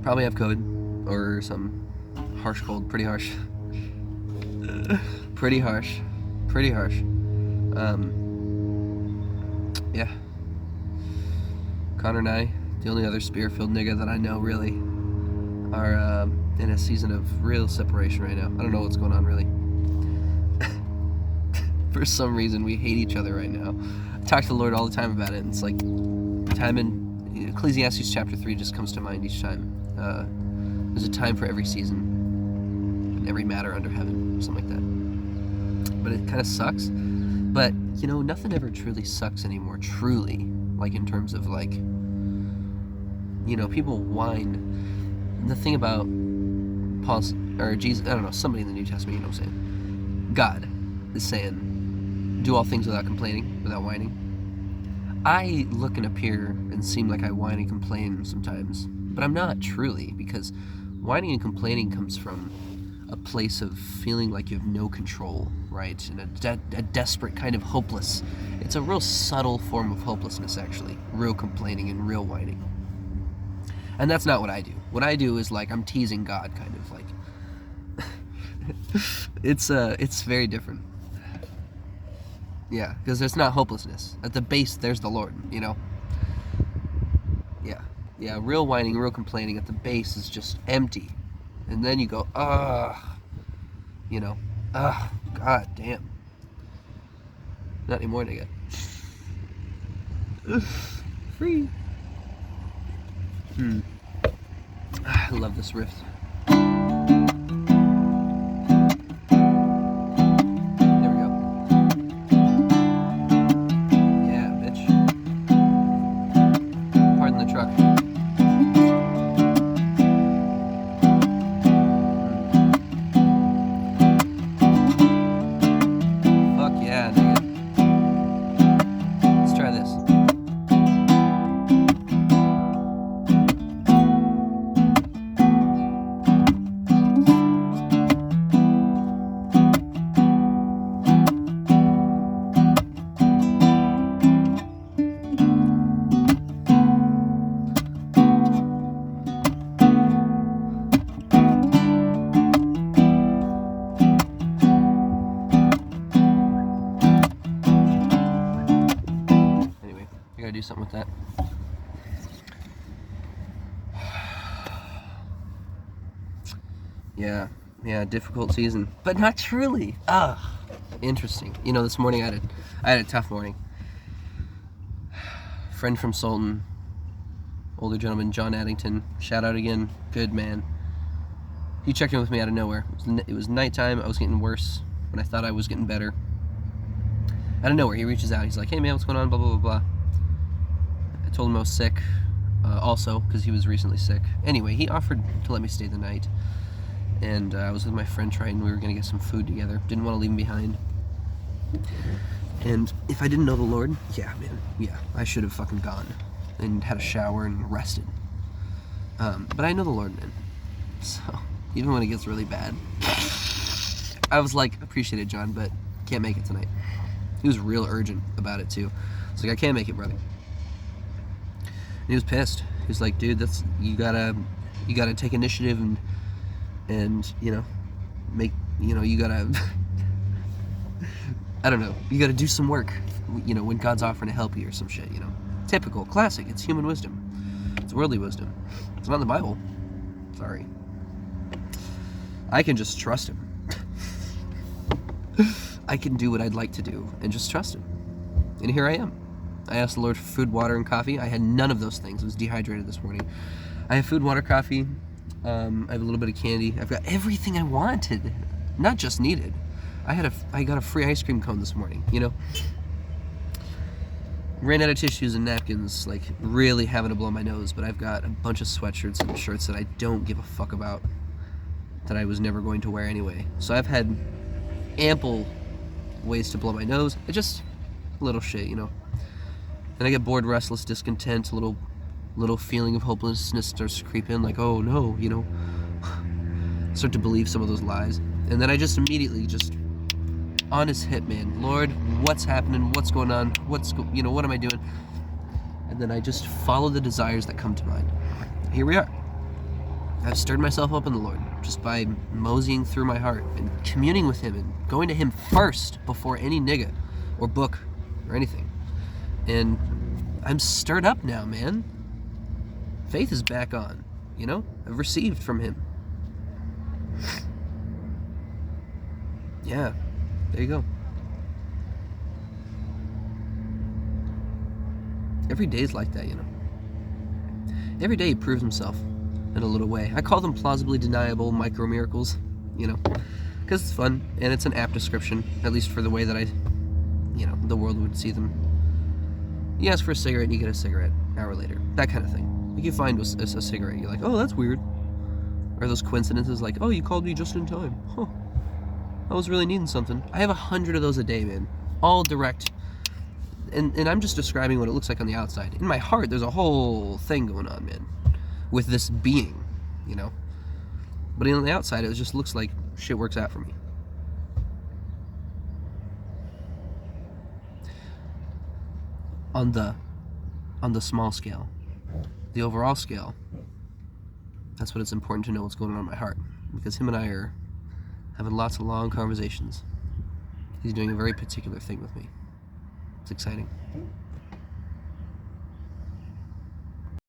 Probably have COVID or some harsh cold. Pretty harsh. Pretty harsh. Yeah. Connor and I, the only other spirit-filled nigga that I know, really, are in a season of real separation right now. I don't know what's going on, really. For some reason, we hate each other right now. I talk to the Lord all the time about it, and it's like time in Ecclesiastes chapter 3 just comes to mind each time. There's a time for every season and every matter under heaven, something like that. But it kind of sucks. But, you know, nothing ever truly sucks anymore, truly. Like, in terms of, like, you know, people whine. And the thing about Paul's, or Jesus, I don't know, somebody in the New Testament, you know what I'm saying? God is saying, do all things without complaining, without whining. I look and appear and seem like I whine and complain sometimes, but I'm not truly, because whining and complaining comes from a place of feeling like you have no control, right? And a desperate kind of hopeless. It's a real subtle form of hopelessness, actually. Real complaining and real whining. And that's not what I do. What I do is, like, I'm teasing God, kind of, like. It's very different. Yeah, because there's not hopelessness. At the base, there's the Lord, you know? Yeah, real whining, real complaining at the base is just empty. And then you go, you know, god damn. Not anymore, nigga. Free. I love this riff. Do something with that. Yeah, difficult season, but not truly. Interesting. You know, this morning I had a tough morning. Friend from Sultan, older gentleman, John Addington, shout out again, good man. He checked in with me out of nowhere. It was nighttime. I was getting worse when I thought I was getting better. Out of nowhere, he reaches out. He's like, "Hey man, what's going on? Blah blah blah blah." I told him I was sick, also, because he was recently sick. Anyway, he offered to let me stay the night. And I was with my friend Triton. We were going to get some food together. Didn't want to leave him behind. And if I didn't know the Lord, I should have fucking gone and had a shower and rested. But I know the Lord, man. So, even when it gets really bad, I was like, appreciate it, John, but can't make it tonight. He was real urgent about it, too. I was like, I can't make it, brother. And he was pissed. He was like, dude, you gotta take initiative and you know, you gotta I don't know, you gotta do some work, you know, when God's offering to help you or some shit, you know. Typical, classic, it's human wisdom. It's worldly wisdom. It's not in the Bible. Sorry. I can just trust him. I can do what I'd like to do and just trust him. And here I am. I asked the Lord for food, water, and coffee. I had none of those things. I was dehydrated this morning. I have food, water, coffee. I have a little bit of candy. I've got everything I wanted, not just needed. I got a free ice cream cone this morning, you know. Ran out of tissues and napkins, like really having to blow my nose, but I've got a bunch of sweatshirts and shirts that I don't give a fuck about, that I was never going to wear anyway. So I've had ample ways to blow my nose. It's just little shit, you know. Then I get bored, restless, discontent, a little feeling of hopelessness starts to creep in, like, oh no, you know. Start to believe some of those lies. And then I just immediately just on his hip, man. Lord, what's happening? What's going on? What am I doing? And then I just follow the desires that come to mind. Here we are. I've stirred myself up in the Lord just by moseying through my heart and communing with Him and going to Him first before any nigga or book or anything. And I'm stirred up now, man. Faith is back on, you know? I've received from Him. Yeah, there you go. Every day's like that, you know? Every day He proves Himself in a little way. I call them plausibly deniable micro miracles, you know, because it's fun and it's an apt description, at least for the way that the world would see them. You ask for a cigarette and you get a cigarette an hour later, that kind of thing. Like you find a cigarette, you're like, oh, that's weird. Or those coincidences like, oh, you called me just in time. Huh. I was really needing something. I have 100 of those a day, man. All direct. And I'm just describing what it looks like on the outside. In my heart, there's a whole thing going on, man, with this being, you know. But on the outside, it just looks like shit works out for me. On the small scale, the overall scale, that's what it's important to know what's going on in my heart, because Him and I are having lots of long conversations. He's doing a very particular thing with me. It's exciting.